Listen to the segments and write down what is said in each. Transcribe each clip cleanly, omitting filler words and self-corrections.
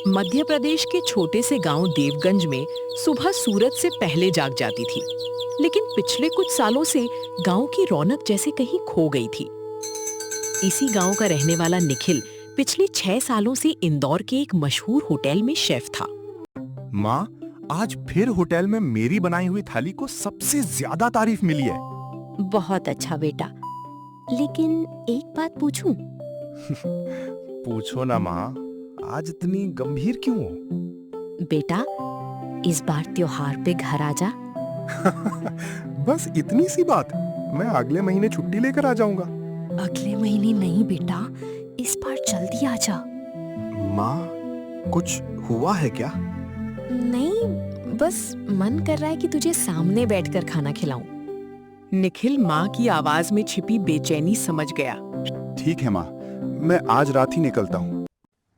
मध्य प्रदेश के छोटे से गांव देवगंज में सुबह सूरज से पहले जाग जाती थी, लेकिन पिछले कुछ सालों से गांव की रौनक जैसे कहीं खो गई थी। इसी गांव का रहने वाला निखिल पिछले 6 सालों से इंदौर के एक मशहूर होटल में शेफ था। माँ, आज फिर होटल में मेरी बनाई हुई थाली को सबसे ज्यादा तारीफ मिली है। बहुत अच्छा बेटा, लेकिन एक बात पूछूं? पूछो ना माँ, आज इतनी गंभीर क्यों हो? बेटा, इस बार त्योहार पे घर आ जा। बस इतनी सी बात, मैं अगले महीने छुट्टी लेकर आ जाऊंगा। अगले महीने नहीं बेटा, इस बार जल्दी आ जा। माँ, कुछ हुआ है क्या? नहीं, बस मन कर रहा है कि तुझे सामने बैठकर खाना खिलाऊं। निखिल माँ की आवाज में छिपी बेचैनी समझ गया। ठीक है माँ, मैं आज रात ही निकलता हूँ।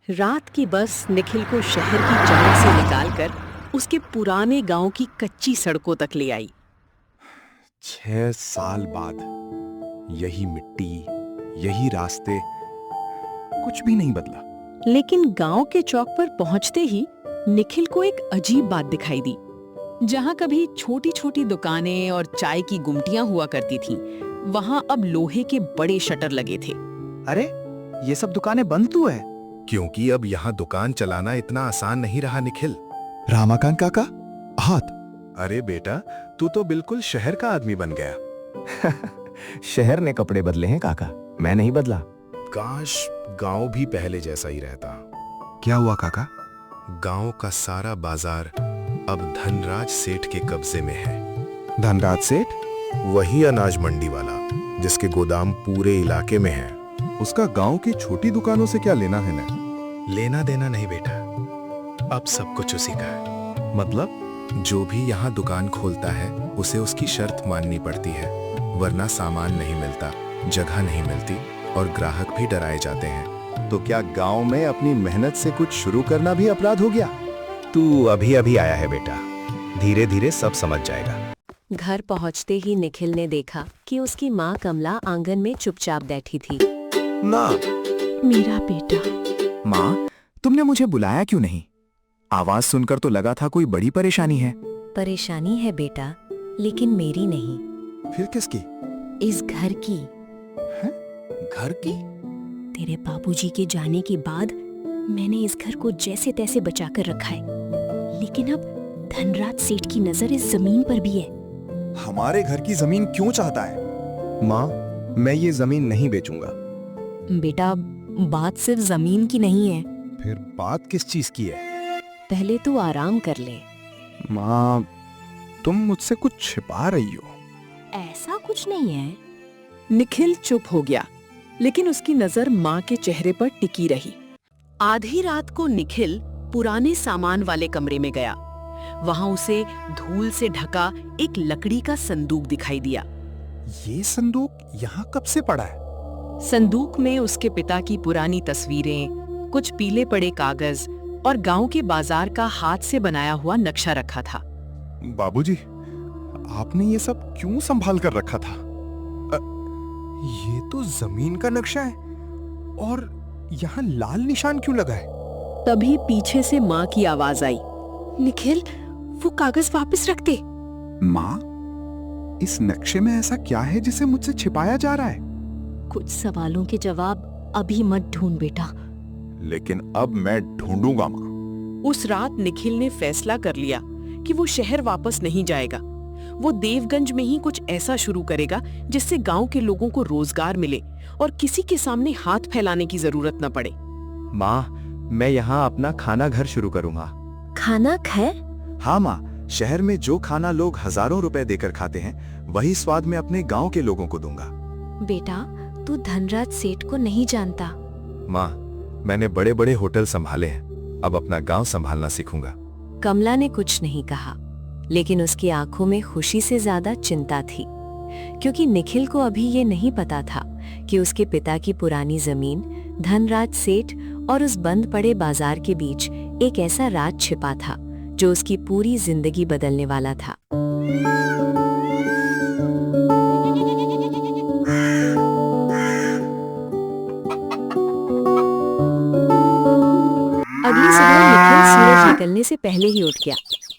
रात की बस निखिल को शहर की चमक से निकालकर उसके पुराने गांव की कच्ची सड़कों तक ले आई। 6 साल बाद यही मिट्टी, यही रास्ते, कुछ भी नहीं बदला। लेकिन गांव के चौक पर पहुंचते ही निखिल को एक अजीब बात दिखाई दी। जहां कभी छोटी छोटी दुकानें और चाय की गुमटियां हुआ करती थीं, वहां अब लोहे के बड़े शटर लगे थे। अरे, ये सब दुकानें बंद क्यों है? क्योंकि अब यहाँ दुकान चलाना इतना आसान नहीं रहा निखिल। रामाकांत काका, हाथ। अरे बेटा, तू तो बिल्कुल शहर का आदमी बन गया। शहर ने कपड़े बदले हैं काका, मैं नहीं बदला। काश गांव भी पहले जैसा ही रहता। क्या हुआ काका? गांव का सारा बाजार अब धनराज सेठ के कब्जे में है। धनराज सेठ? वही अनाज मंडी वाला, जिसके गोदाम पूरे इलाके में है। उसका गांव की छोटी दुकानों से क्या लेना है ना? लेना देना नहीं बेटा, अब सब कुछ उसी का है। मतलब? जो भी यहाँ दुकान खोलता है उसे उसकी शर्त माननी पड़ती है, वरना सामान नहीं मिलता, जगह नहीं मिलती और ग्राहक भी डराए जाते हैं। तो क्या गांव में अपनी मेहनत से कुछ शुरू करना भी अपराध हो गया? तू अभी अभी आया है बेटा, धीरे धीरे सब समझ जाएगा। घर पहुंचते ही निखिल ने देखा कि उसकी माँ कमला आंगन में चुपचाप बैठी थी। ना, मेरा बेटा। माँ, तुमने मुझे बुलाया क्यों नहीं? आवाज सुनकर तो लगा था कोई बड़ी परेशानी है। परेशानी है बेटा, लेकिन मेरी नहीं। फिर किसकी? इस घर की। घर की? तेरे बाबूजी के जाने के बाद मैंने इस घर को जैसे तैसे बचा कर रखा है, लेकिन अब धनराज सेठ की नजर इस जमीन पर भी है। हमारे घर की जमीन क्यों चाहता है? माँ, मैं ये जमीन नहीं बेचूंगा। बेटा, बात सिर्फ जमीन की नहीं है। फिर बात किस चीज की है? पहले तू आराम कर ले। माँ, तुम मुझसे कुछ छिपा रही हो। ऐसा कुछ नहीं है। निखिल चुप हो गया, लेकिन उसकी नजर माँ के चेहरे पर टिकी रही। आधी रात को निखिल पुराने सामान वाले कमरे में गया। वहां उसे धूल से ढका एक लकड़ी का संदूक दिखाई दिया। ये संदूक यहाँ कब से पड़ा है? संदूक में उसके पिता की पुरानी तस्वीरें, कुछ पीले पड़े कागज और गांव के बाजार का हाथ से बनाया हुआ नक्शा रखा था। बाबूजी, आपने ये सब क्यों संभाल कर रखा था? ये तो जमीन का नक्शा है, और यहाँ लाल निशान क्यों लगा है? तभी पीछे से माँ की आवाज आई। निखिल, वो कागज वापस रख दे। माँ, इस नक्शे में ऐसा क्या है जिसे मुझसे छिपाया जा रहा है? कुछ सवालों के जवाब अभी मत ढूंढ बेटा। लेकिन अब मैं ढूंढूंगा माँ। उस रात निखिल ने फैसला कर लिया कि वो शहर वापस नहीं जाएगा। वो देवगंज में ही कुछ ऐसा शुरू करेगा जिससे गांव के लोगों को रोजगार मिले और किसी के सामने हाथ फैलाने की जरूरत न पड़े। माँ, मैं यहाँ अपना खाना घर शुरू करूँगा। खाना घर? हाँ माँ, शहर में जो खाना लोग हजारों रुपए देकर खाते हैं, वही स्वाद मैं अपने गांव के लोगों को दूंगा। बेटा, तू धनराज सेठ को नहीं जानता। माँ, मैंने बड़े बड़े होटल संभाले हैं, अब अपना गांव संभालना सीखूंगा। कमला ने कुछ नहीं कहा, लेकिन उसकी आंखों में खुशी से ज्यादा चिंता थी, क्योंकि निखिल को अभी ये नहीं पता था कि उसके पिता की पुरानी जमीन, धनराज सेठ और उस बंद पड़े बाजार के बीच एक ऐसा राज छिपा था जो उसकी पूरी जिंदगी बदलने वाला था। अगली सुबह निखिल सूरज निकलने से पहले ही उठ गया।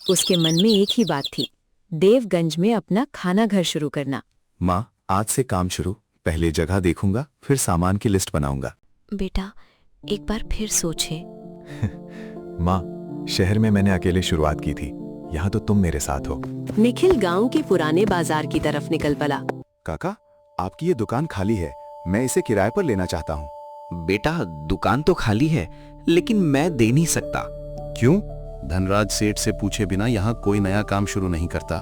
उसके मन में एक ही बात थी, देवगंज में अपना खाना घर शुरू करना। माँ, आज से काम शुरू। पहले जगह देखूंगा, फिर सामान की लिस्ट बनाऊंगा। बेटा, एक बार फिर सोचे। माँ, शहर में मैंने अकेले शुरुआत की थी, यहाँ तो तुम मेरे साथ हो। निखिल गांव के पुराने बाजार की तरफ निकल पड़ा। काका, आपकी ये दुकान खाली है, मैं इसे किराए पर लेना चाहता हूँ। बेटा, दुकान तो खाली है, लेकिन मैं दे नहीं सकता। क्यों? धनराज सेठ से पूछे बिना यहाँ कोई नया काम शुरू नहीं करता।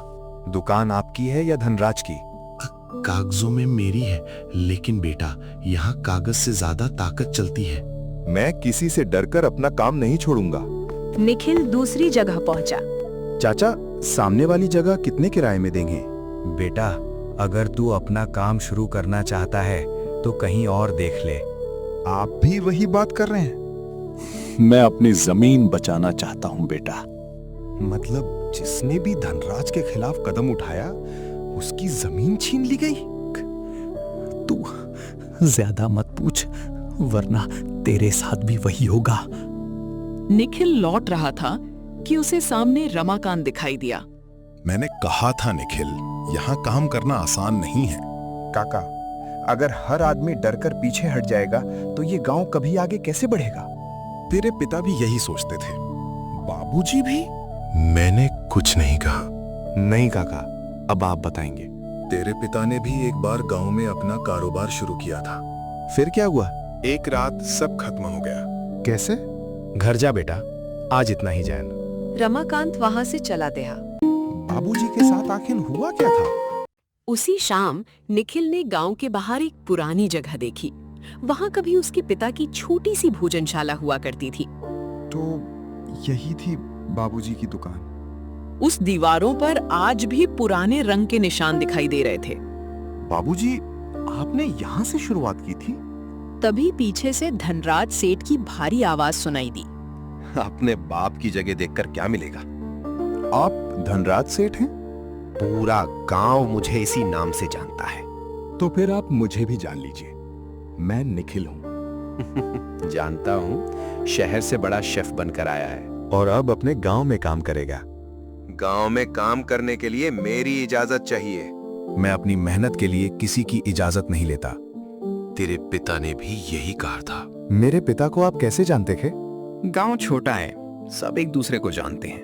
दुकान आपकी है या धनराज की? कागजों में मेरी है, लेकिन बेटा, यहाँ कागज से ज्यादा ताकत चलती है। मैं किसी से डरकर अपना काम नहीं छोड़ूंगा। निखिल दूसरी जगह पहुंचा। चाचा, सामने वाली जगह कितने किराए में देंगे? बेटा, अगर तू अपना काम शुरू करना चाहता है तो कहीं और देख ले। आप भी वही बात कर रहे हैं? मैं अपनी जमीन बचाना चाहता हूं बेटा। मतलब जिसने भी धनराज के खिलाफ कदम उठाया, उसकी जमीन छीन ली गई? तू ज्यादा मत पूछ, वरना तेरे साथ भी वही होगा। निखिल लौट रहा था कि उसे सामने रमाकांत दिखाई दिया। मैंने कहा था निखिल, यहाँ काम करना आसान नहीं है। काका, अगर हर आदमी डरकर पीछे हट जाएगा तो ये गांव कभी आगे कैसे बढ़ेगा? तेरे पिता भी यही सोचते थे। बाबूजी भी? मैंने कुछ नहीं कहा। नहीं काका, अब आप बताएंगे। तेरे पिता ने भी एक बार गांव में अपना कारोबार शुरू किया था। फिर क्या हुआ? एक रात सब खत्म हो गया। कैसे? घर जा बेटा, आज इतना ही जान। रमाकांत वहां से चला गया। बाबूजी के साथ आखिर हुआ क्या था? उसी शाम निखिल ने गांव के बाहर एक पुरानी जगह देखी। वहां कभी उसके पिता की छोटी सी भोजनशाला हुआ करती थी। तो यही थी बाबूजी की दुकान। उस दीवारों पर आज भी पुराने रंग के निशान दिखाई दे रहे थे। बाबूजी, आपने यहाँ से शुरुआत की थी? तभी पीछे से धनराज सेठ की भारी आवाज सुनाई दी। अपने बाप की जगह देखकर क्या मिलेगा? आप धनराज सेठ हैं? पूरा गांव मुझे इसी नाम से जानता है। तो फिर आप मुझे भी जान लीजिए, मैं निखिल हूँ। जानता हूँ, शहर से बड़ा शेफ बनकर आया है। और अब अपने गांव में काम करेगा। गांव में काम करने के लिए मेरी इजाजत चाहिए। मैं अपनी मेहनत के लिए किसी की इजाजत नहीं लेता। तेरे पिता ने भी यही कहा था। मेरे पिता को आप कैसे जानते थे? गांव छोटा है, सब एक दूसरे को जानते हैं।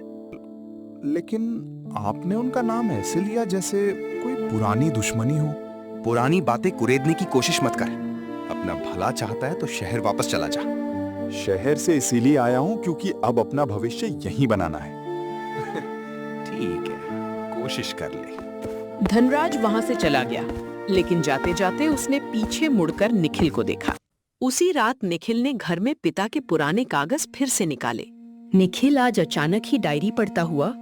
लेकिन आपने उनका नाम ऐसे लिया जैसे कोई पुरानी दुश्मनी हो। पुरानी बातें कुरेदने की कोशिश मत कर। अपना भला चाहता है तो शहर वापस चला जा। शहर से इसीलिए आया हूं क्योंकि अब अपना भविष्य यहीं बनाना है। ठीक है, कोशिश कर ले। धनराज वहां से चला गया, लेकिन जाते जाते उसने पीछे मुड़कर निखिल को देखा। उसी रात निखिल ने घर में पिता के पुराने कागज फिर से निकाले। निखिल आज अचानक ही डायरी पढ़ता हुआ,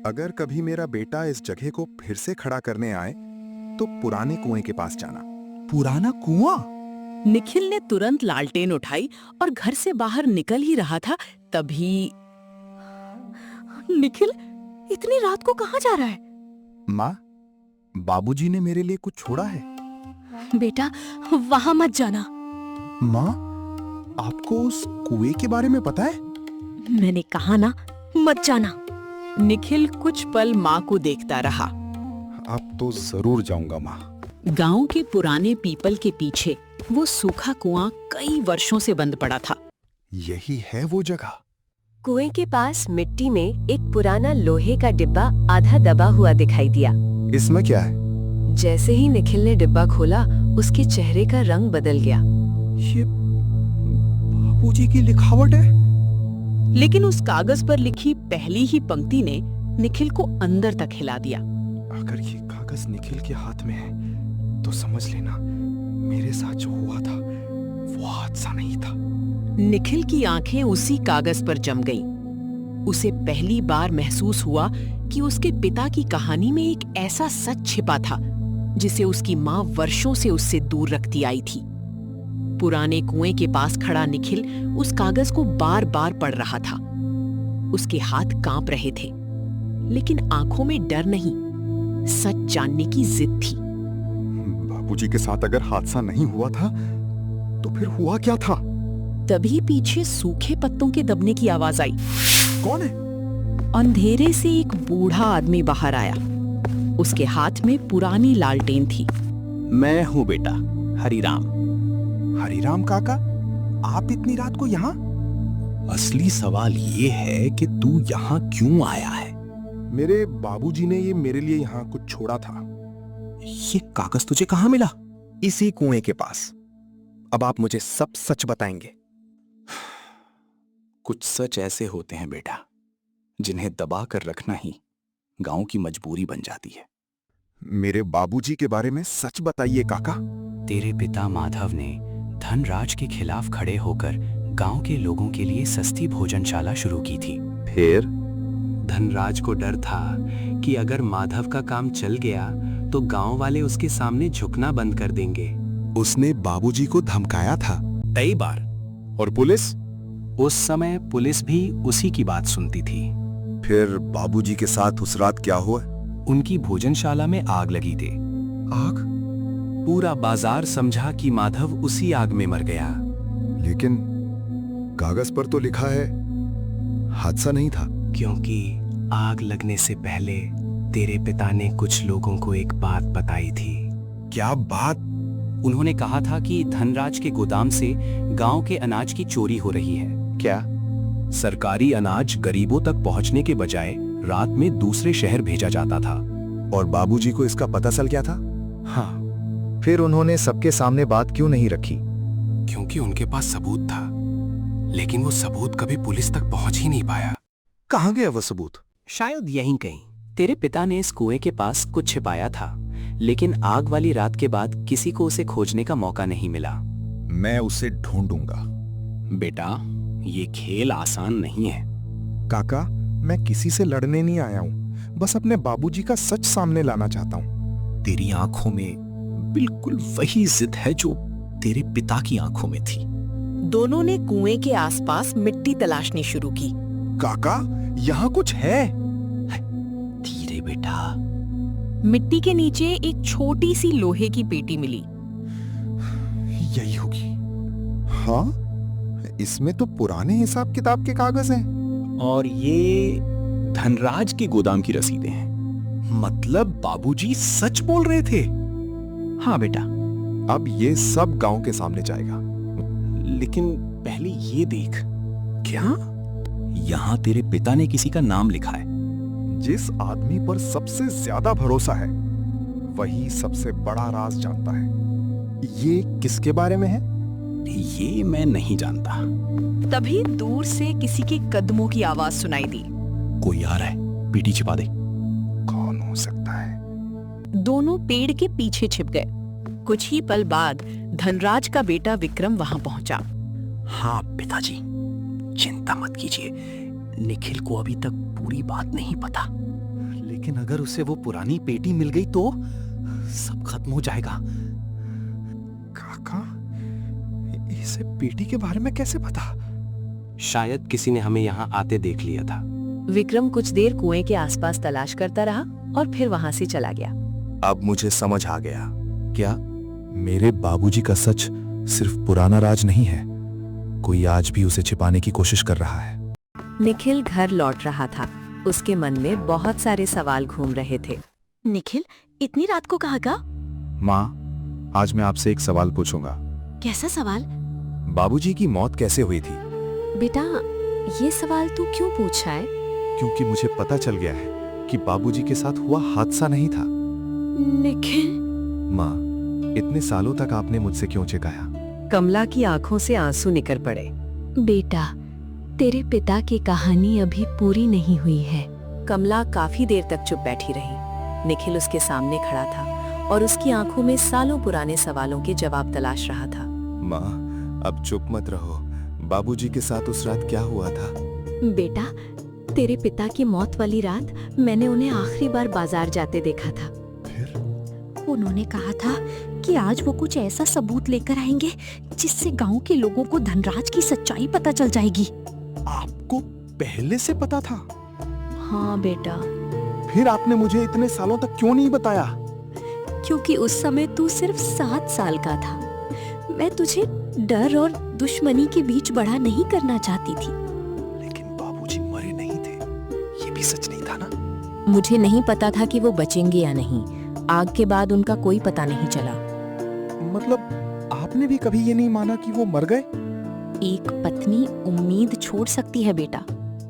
अगर कभी मेरा बेटा इस जगह को फिर से खड़ा करने आए तो पुराने कुएं के पास जाना। पुराना कुआं? निखिल ने तुरंत लालटेन उठाई और घर से बाहर निकल ही रहा था, तभी निखिल इतनी रात को कहाँ जा रहा है? माँ, बाबूजी ने मेरे लिए कुछ छोड़ा है। बेटा, वहां मत जाना। माँ, आपको उस कुएं के बारे में पता है? मैंने कहा ना, मत जाना। निखिल कुछ पल माँ को देखता रहा। अब तो जरूर जाऊंगा माँ। गांव के पुराने पीपल के पीछे वो सूखा कुआं कई वर्षों से बंद पड़ा था। यही है वो जगह। कुएं के पास मिट्टी में एक पुराना लोहे का डिब्बा आधा दबा हुआ दिखाई दिया। इसमें क्या है? जैसे ही निखिल ने डिब्बा खोला, उसके चेहरे का रंग बदल गया। ये बाबूजी की लिखावट है। लेकिन उस कागज पर लिखी पहली ही पंक्ति ने निखिल को अंदर तक हिला दिया। अगर ये कागज निखिल के हाथ में है तो समझ लेना मेरे साथ जो हुआ था वो हादसा नहीं था। निखिल की आंखें उसी कागज पर जम गईं। उसे पहली बार महसूस हुआ कि उसके पिता की कहानी में एक ऐसा सच छिपा था जिसे उसकी मां वर्षों से उससे दूर रखती आई थी। पुराने कुएं के पास खड़ा निखिल उस कागज को बार बार पढ़ रहा था। उसके हाथ कांप रहे थे, लेकिन आंखों में डर नहीं, सच जानने की जिद थी। बाबूजी के साथ अगर हादसा नहीं हुआ था तो फिर हुआ क्या था? तभी पीछे सूखे पत्तों के दबने की आवाज आई। कौन है? अंधेरे से एक बूढ़ा आदमी बाहर आया। उसके हाथ में पुरानी लालटेन थी। मैं हूँ बेटा, हरिराम। हरिराम काका, आप इतनी रात को यहाँ? असली सवाल ये है कि तू यहाँ क्यों आया है? मेरे बाबूजी ने ये मेरे लिए यहाँ कुछ छोड़ा था। ये कागज तुझे कहाँ मिला? इसी कुएं के पास। अब आप मुझे सब सच बताएंगे। कुछ सच ऐसे होते हैं बेटा, जिन्हें दबा कर रखना ही गांव की मजबूरी बन जाती है। मेरे बाबूजी के बारे में सच बताइए काका। तेरे पिता माधव ने धनराज के खिलाफ खड़े होकर गांव के लोगों के लिए सस्ती भोजनशाला शुरू की थी। फिर धनराज को डर था कि अगर माधव का काम चल गया तो गांव वाले उसके सामने झुकना बंद कर देंगे। उसने बाबूजी को धमकाया था कई बार। और पुलिस? उस समय पुलिस भी उसी की बात सुनती थी। फिर बाबूजी के साथ उस रात क्या हुआ? उनकी भोजनशाला में आग लगी थी। आग? पूरा बाजार समझा कि माधव उसी आग में मर गया। लेकिन कागज पर तो लिखा है हादसा नहीं था। क्योंकि आग लगने से पहले तेरे पिता ने कुछ लोगों को एक बात बताई थी। क्या बात? उन्होंने कहा था कि धनराज के गोदाम से गांव के अनाज की चोरी हो रही है। क्या? सरकारी अनाज गरीबों तक पहुंचने के बजाय रात में दूसरे शहर भेजा जाता था। और बाबूजी को इसका पता चल गया था? हाँ। फिर उन्होंने सबके सामने बात क्यों नहीं रखी? क्योंकि उनके पास सबूत था, लेकिन वो सबूत कभी पुलिस तक पहुंच ही नहीं पाया। कहां गया वो सबूत? शायद यहीं कहीं। तेरे पिता ने इस कुएं के पास कुछ छिपाया था, लेकिन आग वाली रात के बाद किसी को उसे खोजने का मौका नहीं मिला। मैं उसे ढूंढूंगा। बेटा, ये खेल आसान नहीं है। काका, मैं किसी से लड़ने नहीं आया हूं, बस अपने बाबूजी का सच सामने लाना चाहता हूं। तेरी आंखों में बिल्कुल वही जिद है जो तेरे पिता की आंखों में थी। दोनों ने कुएं के आसपास मिट्टी तलाशनी शुरू की। काका, यहाँ कुछ है। धीरे बेटा। मिट्टी के नीचे एक छोटी सी लोहे की पेटी मिली। यही होगी। हाँ, इसमें तो पुराने हिसाब किताब के कागज हैं। और ये धनराज के गोदाम की रसीदें हैं। मतलब बाबूजी सच बोल रहे थे। हाँ बेटा। अब ये सब गांव के सामने जाएगा। लेकिन पहले ये देख। क्या? यहां तेरे पिता ने किसी का नाम लिखा है। जिस आदमी पर सबसे ज्यादा भरोसा है वही सबसे बड़ा राज जानता है। ये किसके बारे में है? ये मैं नहीं जानता। तभी दूर से किसी के कदमों की आवाज सुनाई दी। कोई आ रहा है, पेटी छिपा दे। कौन हो सकता है? दोनों पेड़ के पीछे छिप गए। कुछ ही पल बाद धनराज का बेटा विक्रम वहां पहुंचा। हाँ पिताजी, चिंता मत कीजिए, निखिल को अभी तक पूरी बात नहीं पता। लेकिन अगर उसे वो पुरानी पेटी मिल गई तो सब खत्म हो जाएगा। काका, इसे पेटी के बारे में कैसे पता? शायद किसी ने हमें यहाँ आते देख लिया था। विक्रम कुछ देर कुएं के आसपास तलाश करता रहा और फिर वहां से चला गया। अब मुझे समझ आ गया। क्या मेरे बाबूजी का सच सिर्फ पुराना राज नहीं है, कोई आज भी उसे छिपाने की कोशिश कर रहा है। निखिल घर लौट रहा था। उसके मन में बहुत सारे सवाल घूम रहे थे। निखिल, इतनी रात को कहाँ का? माँ, आज मैं आपसे एक सवाल पूछूंगा। कैसा सवाल? बाबूजी की मौत कैसे हुई थी? बेटा, ये सवाल तू क्यों पूछ रहा है? क्योंकि मुझे पता चल गया है कि बाबूजी के साथ हुआ हादसा नहीं था। निखिल। माँ, इतने सालों तक आपने मुझसे क्यों छिपाया? कमला की आंखों से आंसू निकल पड़े। बेटा, तेरे पिता की कहानी अभी पूरी नहीं हुई है। कमला काफी देर तक चुप बैठी रही। निखिल उसके सामने खड़ा था और उसकी आंखों में सालों पुराने सवालों के जवाब तलाश रहा था। माँ, अब चुप मत रहो। बाबूजी के साथ उस रात क्या हुआ था? बेटा, तेरे पिता की मौत वाली रात मैंने उन्हें आखिरी बार बाजार जाते देखा था। फिर? उन्होंने कहा था कि आज वो कुछ ऐसा सबूत लेकर आएंगे जिससे गांव के लोगों को धनराज की सच्चाई पता चल जाएगी। आपको पहले से पता था? हाँ बेटा। फिर आपने मुझे इतने सालों तक क्यों नहीं बताया? क्योंकि उस समय तू सिर्फ 7 साल का था। मैं तुझे डर और दुश्मनी के बीच बड़ा नहीं करना चाहती थी। लेकिन बाबूजी मरे नहीं थे, ये भी सच नहीं था ना? मुझे नहीं पता था कि वो बचेंगे या नहीं। आग के बाद उनका कोई पता नहीं चला। मतलब आपने भी कभी ये नहीं माना कि वो मर गए? एक पत्नी उम्मीद छोड़ सकती है बेटा,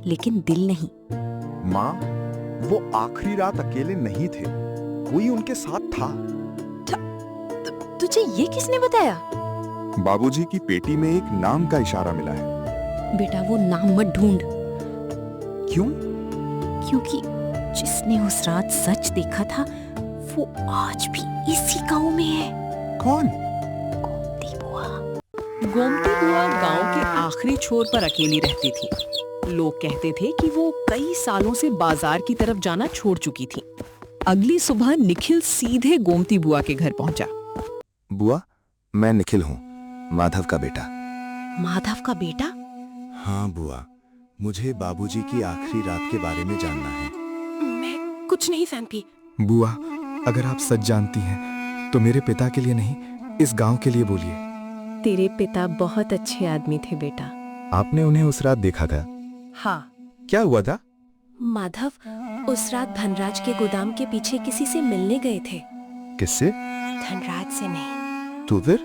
लेकिन दिल नहीं। माँ, वो आखिरी रात अकेले नहीं थे, कोई उनके साथ था। तुझे ये किसने बताया? बाबूजी की पेटी में एक नाम का इशारा मिला है। बेटा वो नाम मत ढूंढ। क्यों? क्योंकि जिसने उस रात सच देखा था वो आज भी इसी गांव में है। कौन? गोमती बुआ। गोमती बुआ गांव के आखिरी छोर पर अकेली रहती थी। लोग कहते थे कि वो कई सालों से बाजार की तरफ जाना छोड़ चुकी थी। अगली सुबह निखिल सीधे गोमती बुआ के घर पहुंचा। बुआ, मैं निखिल हूँ, माधव का बेटा। माधव का बेटा? हाँ बुआ, मुझे बाबूजी की आखिरी रात के बारे में जानना है। मैं कुछ नहीं जानती। बुआ, अगर आप सच जानती हैं तो मेरे पिता के लिए नहीं, इस गांव के लिए बोलिए। तेरे पिता बहुत अच्छे आदमी थे बेटा। आपने उन्हें उस रात देखा था? हाँ। क्या हुआ था? माधव उस रात धनराज के गोदाम के पीछे किसी से मिलने गए थे। किससे? धनराज से नहीं, तो फिर?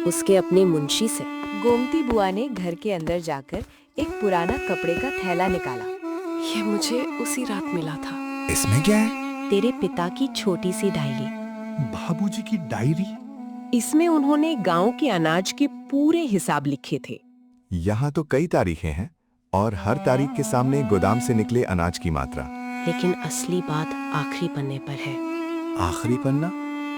उसके अपने मुंशी से। गोमती बुआ ने घर के अंदर जाकर एक पुराना कपड़े का थैला निकाला। ये मुझे उसी रात मिला था। इसमें क्या है? तेरे पिता की छोटी सी डायरी। बाबूजी की डायरी? इसमें उन्होंने गांव के अनाज के पूरे हिसाब लिखे थे। यहाँ तो कई तारीखें हैं और हर तारीख के सामने गोदाम से निकले अनाज की मात्रा। लेकिन असली बात आखिरी पन्ने पर है। आखिरी पन्ना?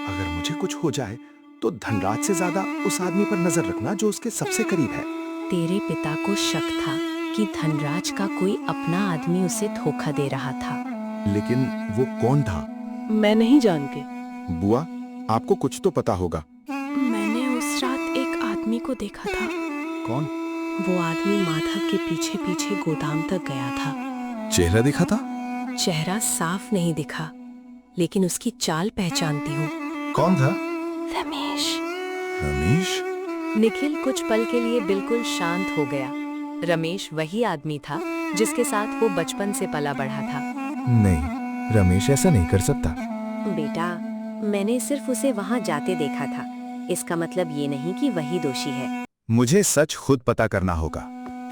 अगर मुझे कुछ हो जाए तो धनराज से ज्यादा उस आदमी पर नजर रखना जो उसके सबसे करीब है। तेरे पिता को शक था कि धनराज का कोई अपना आदमी उसे धोखा दे रहा था। लेकिन वो कौन था? मैं नहीं जानती। बुआ, आपको कुछ तो पता होगा। मैंने उस रात एक आदमी को देखा था। कौन? वो आदमी माधव के पीछे पीछे गोदाम तक गया था। चेहरा दिखा था? चेहरा साफ नहीं दिखा, लेकिन उसकी चाल पहचानती हूँ। कौन था? रमेश। रमेश? निखिल कुछ पल के लिए बिल्कुल शांत हो गया। रमेश वही आदमी था जिसके साथ वो बचपन से पला बढ़ा था। नहीं, रमेश ऐसा नहीं कर सकता। बेटा, मैंने सिर्फ उसे वहाँ जाते देखा था। इसका मतलब ये नहीं कि वही दोषी है। मुझे सच खुद पता करना होगा।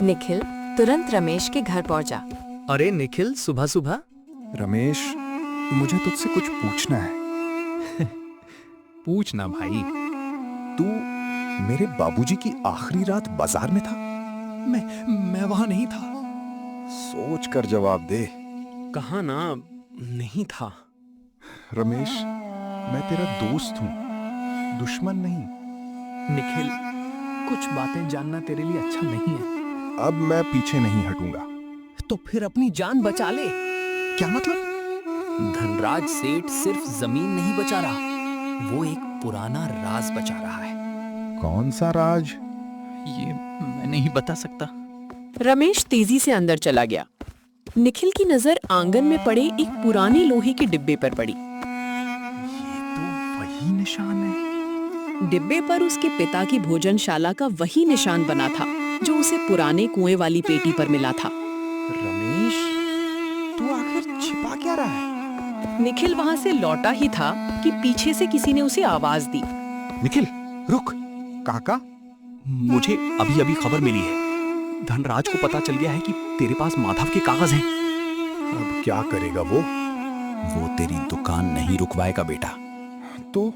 निखिल तुरंत रमेश के घर पहुंचा। अरे निखिल, सुबह सुबह? रमेश, मुझे तुझसे कुछ पूछना है। पूछना भाई। तू मेरे बाबूजी की आखिरी रात बाजार में था? मैं वहां नहीं था। सोच कर जवाब दे। कहा ना, नहीं था। रमेश, मैं तेरा दोस्त हूँ, दुश्मन नहीं। निखिल, कुछ बातें जानना तेरे लिए अच्छा नहीं है। अब मैं पीछे नहीं हटूंगा। तो फिर अपनी जान बचा ले। क्या मतलब? धनराज सेठ सिर्फ जमीन नहीं बचा रहा, वो एक पुराना राज बचा रहा है। कौन सा राज? ये मैं नहीं बता सकता। रमेश तेजी से अंदर चला गया। निखिल की नजर आंगन में पड़े एक पुराने लोहे के डिब्बे पर पड़ी। ये तो वही निशान है। डिब्बे पर उसके पिता की भोजनशाला का वही निशान बना था जो उसे पुराने कुएं वाली पेटी पर मिला था। रमेश, तू आखिर छिपा क्या रहा है? निखिल वहां से लौटा ही था कि पीछे से किसी ने उसे आवाज दी। निखिल, रुक। काका? मुझे अभी अभी खबर मिली है। धनराज को पता चल गया है कि तेरे पास माधव के कागज हैं। अब क्या करेगा वो? वो तेरी दुकान नहीं रुकवाएगा बेटा। तो?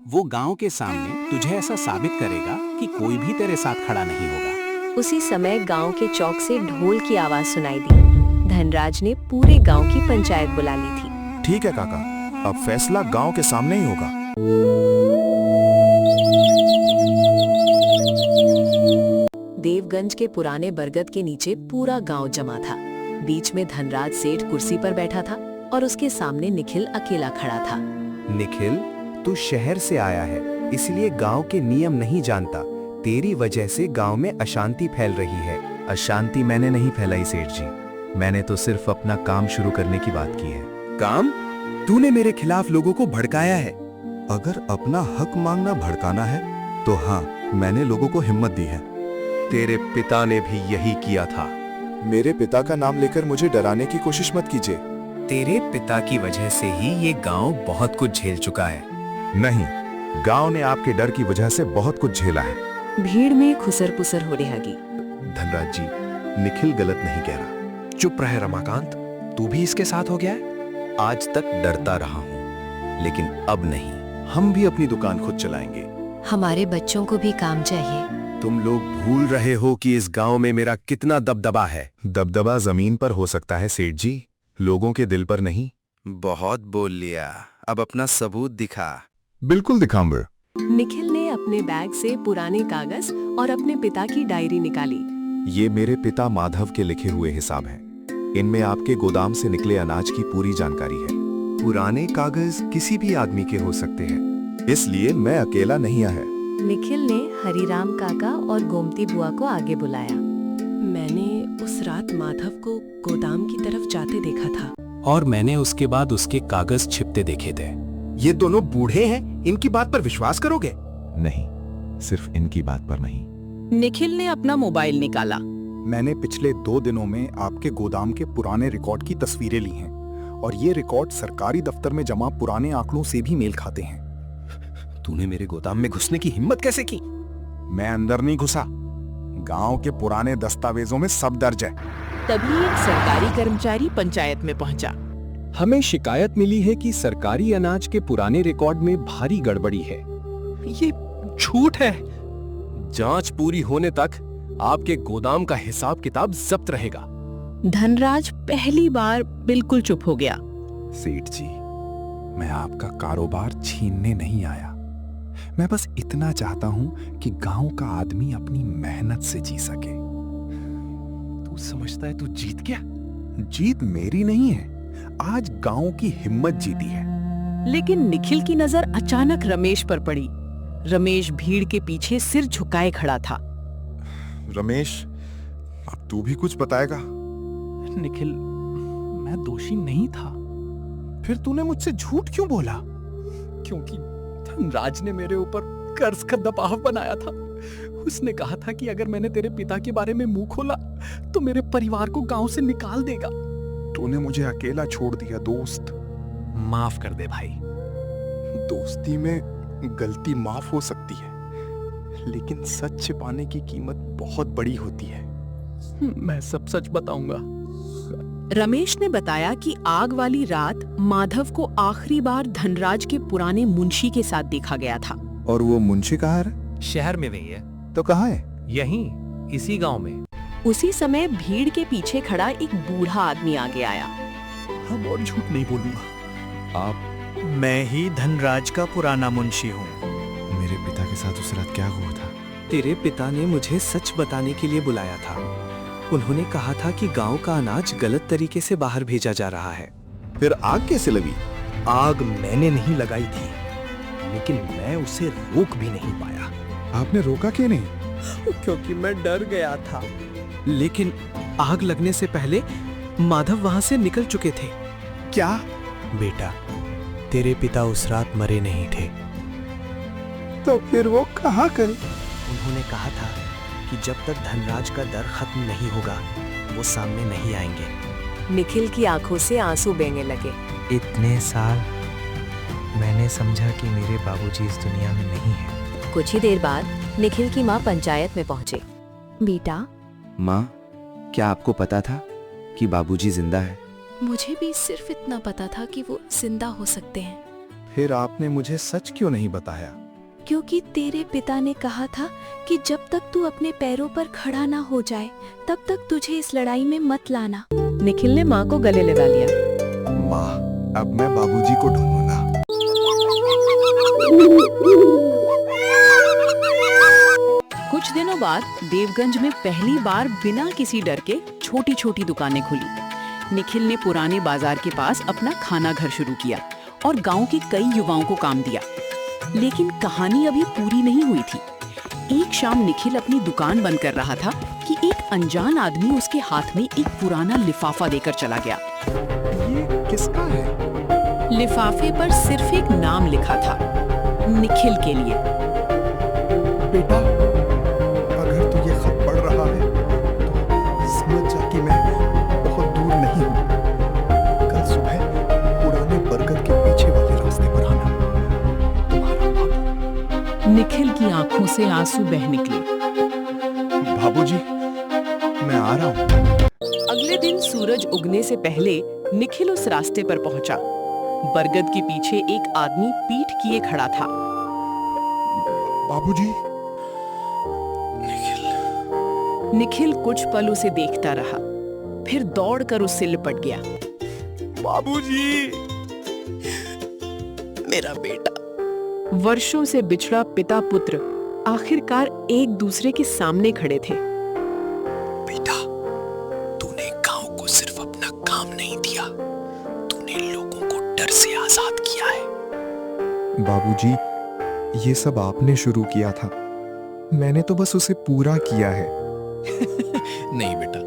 वो गांव के सामने तुझे ऐसा साबित करेगा कि कोई भी तेरे साथ खड़ा नहीं होगा। उसी समय गांव के चौक से ढोल की आवाज सुनाई दी। धनराज ने पूरे गांव की पंचायत बुला ली थी। ठीक है काका, अब फैसला गांव के सामने ही होगा। देवगंज के पुराने बरगद के नीचे पूरा गांव जमा था। बीच में धनराज सेठ कुर्सी पर बैठा था और उसके सामने निखिल अकेला खड़ा था। निखिल, तू शहर से आया है, इसलिए गांव के नियम नहीं जानता। तेरी वजह से गांव में अशांति फैल रही है। अशांति मैंने नहीं फैलाई सेठ जी, मैंने तो सिर्फ अपना काम शुरू करने की बात की है। काम? तूने मेरे खिलाफ लोगों को भड़काया है। अगर अपना हक मांगना भड़काना है तो हाँ, मैंने लोगों को हिम्मत दी है। तेरे पिता ने भी यही किया था। मेरे पिता का नाम लेकर मुझे डराने की कोशिश मत कीजिए। तेरे पिता की वजह से ही ये गांव बहुत कुछ झेल चुका है। नहीं, गांव ने आपके डर की वजह से बहुत कुछ झेला है। भीड़ में खुसर पुसर हो लगी। धनराज जी, निखिल गलत नहीं कह रहा। चुप रहे रमाकांत, तू भी इसके साथ हो गया है। आज तक डरता रहा हूँ, लेकिन अब नहीं। हम भी अपनी दुकान खुद चलाएंगे। हमारे बच्चों को भी काम चाहिए। तुम लोग भूल रहे हो कि इस गांव में मेरा कितना दबदबा है। दबदबा जमीन पर हो सकता है सेठ जी, लोगों के दिल पर नहीं। बहुत बोल लिया, अब अपना सबूत दिखा। बिल्कुल दिखाऊंगा। निखिल ने अपने बैग से पुराने कागज और अपने पिता की डायरी निकाली। ये मेरे पिता माधव के लिखे हुए हिसाब हैं। इनमें आपके गोदाम से निकले अनाज की पूरी जानकारी है। पुराने कागज किसी भी आदमी के हो सकते हैं, इसलिए मैं अकेला नहीं आया। निखिल ने हरिराम काका और गोमती बुआ को आगे बुलाया। मैंने उस रात माधव को गोदाम की तरफ जाते देखा था और मैंने उसके बाद उसके कागज छिपते देखे थे। ये दोनों बूढ़े हैं, इनकी बात पर विश्वास करोगे? नहीं, सिर्फ इनकी बात पर नहीं। निखिल ने अपना मोबाइल निकाला। मैंने पिछले 2 दिनों में आपके गोदाम के पुराने रिकॉर्ड की तस्वीरें ली हैं और ये रिकॉर्ड सरकारी दफ्तर में जमा पुराने आंकड़ों से भी मेल खाते हैं। तूने मेरे गोदाम में घुसने की हिम्मत कैसे की? मैं अंदर नहीं घुसा, गांव के पुराने दस्तावेजों में सब दर्ज है। तभी एक सरकारी कर्मचारी पंचायत में पहुंचा। हमें शिकायत मिली है कि सरकारी अनाज के पुराने रिकॉर्ड में भारी गड़बड़ी है। ये झूठ है। जांच पूरी होने तक आपके गोदाम का हिसाब किताब जब्त रहेगा। धनराज पहली बार बिल्कुल चुप हो गया। सेठ जी, मैं आपका कारोबार छीनने नहीं आया। मैं बस इतना चाहता हूं कि गांव का आदमी अपनी मेहनत से जी सके। तू समझता है तू जीत गया? जीत मेरी नहीं है, आज गांव की हिम्मत जीती है। लेकिन निखिल की नजर अचानक रमेश पर पड़ी। रमेश भीड़ के पीछे सिर झुकाए खड़ा था। रमेश, अब तू भी कुछ बताएगा? निखिल, मैं दोषी नहीं था। फिर तूने मुझसे झूठ क्यों बोला? क्योंकि धनराज ने मेरे ऊपर कर्ज का दबाव बनाया था। उसने कहा था कि अगर मैंने तेरे पिता के बारे में मुंह खोला तो मेरे परिवार को गांव से निकाल देगा। तूने मुझे अकेला छोड़ दिया दोस्त। माफ कर दे भाई। दोस्ती में गलती माफ हो सकती है, लेकिन सच छिपाने की कीमत बहुत बड़ी होती है। मैं सब सच बताऊंगा। रमेश ने बताया कि आग वाली रात माधव को आखिरी बार धनराज के पुराने मुंशी के साथ देखा गया था। और वो मुंशी कहाँ है? शहर में नहीं है। तो कहाँ है? यहीं, इसी गांव में। उसी समय भीड़ के पीछे खड़ा एक बूढ़ा आदमी आगे आया। अब और झूठ नहीं बोलूंगा। आप? मैं ही धनराज का पुराना मुंशी हूँ। मेरे पिता के साथ उस रात क्या हुआ था? तेरे पिता ने मुझे सच बताने के लिए बुलाया था। उन्होंने कहा था कि गांव का अनाज गलत तरीके से बाहर भेजा जा रहा है। फिर आग कैसे लगी? आग मैंने नहीं लगाई थी, लेकिन मैं उसे रोक भी नहीं पाया। आपने रोका क्यों नहीं? क्योंकि मैं डर गया था। लेकिन आग लगने से पहले माधव वहां से निकल चुके थे। क्या? बेटा, तेरे पिता उस रात मरे नहीं थे। तो फिर वो कहाँ गए? उन्होंने कहा था कि जब तक धनराज का डर खत्म नहीं होगा वो सामने नहीं आएंगे। निखिल की आंखों से आंसू बहने लगे। इतने साल मैंने समझा कि मेरे बाबूजी इस दुनिया में नहीं है। कुछ ही देर बाद निखिल की माँ पंचायत में पहुंचे। बेटा, माँ, क्या आपको पता था कि बाबूजी जिंदा है? मुझे भी सिर्फ इतना पता था कि वो जिंदा हो सकते हैं। फिर आपने मुझे सच क्यों नहीं बताया? क्योंकि तेरे पिता ने कहा था कि जब तक तू अपने पैरों पर खड़ा ना हो जाए तब तक तुझे इस लड़ाई में मत लाना। निखिल ने माँ को गले लगा लिया। माँ, अब मैं बाबूजी को ढूंढूंगा। कुछ दिनों बाद देवगंज में पहली बार बिना किसी डर के छोटी छोटी दुकानें खुली। निखिल ने पुराने बाजार के पास अपना खाना घर शुरू किया और गांव के कई युवाओं को काम दिया। लेकिन कहानी अभी पूरी नहीं हुई थी। एक शाम निखिल अपनी दुकान बंद कर रहा था कि एक अनजान आदमी उसके हाथ में एक पुराना लिफाफा देकर चला गया। ये किसका है? लिफाफे पर सिर्फ एक नाम लिखा था, निखिल के लिए। बेटा, अगर तू ये खत पढ़ से आंसू बह निकले। बाबूजी, मैं आ रहा हूँ। अगले दिन सूरज उगने से पहले निखिल उस रास्ते पर पहुंचा। बरगद के पीछे एक आदमी पीठ किए खड़ा था। बाबूजी। निखिल कुछ पल उसे देखता रहा, फिर दौड़कर उससे लिपट गया। बाबूजी, मेरा बेटा। वर्षों से बिछड़ा पिता पुत्र आखिरकार एक दूसरे के सामने खड़े थे। बेटा, तूने गांव को सिर्फ अपना काम नहीं दिया, तूने लोगों को डर से आजाद किया है। बाबूजी, ये सब आपने शुरू किया था, मैंने तो बस उसे पूरा किया है। नहीं बेटा,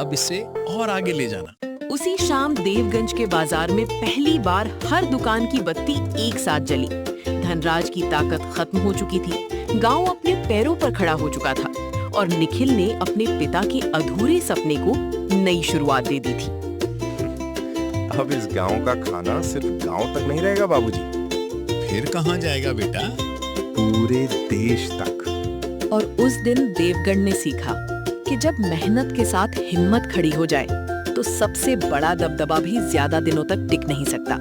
अब इसे और आगे ले जाना। उसी शाम देवगंज के बाजार में पहली बार हर दुकान की बत्ती एक साथ जली। धनराज की ताकत खत्म हो चुकी थी, गांव अपने पैरों पर खड़ा हो चुका था और निखिल ने अपने पिता के अधूरे सपने को नई शुरुआत दे दी थी। अब इस गांव का खाना सिर्फ गांव तक नहीं रहेगा बाबूजी, फिर कहां जाएगा बेटा? पूरे देश तक। और उस दिन देवगढ़ ने सीखा कि जब मेहनत के साथ हिम्मत खड़ी हो जाए तो सबसे बड़ा दबदबा भी ज्यादा दिनों तक टिक नहीं सकता।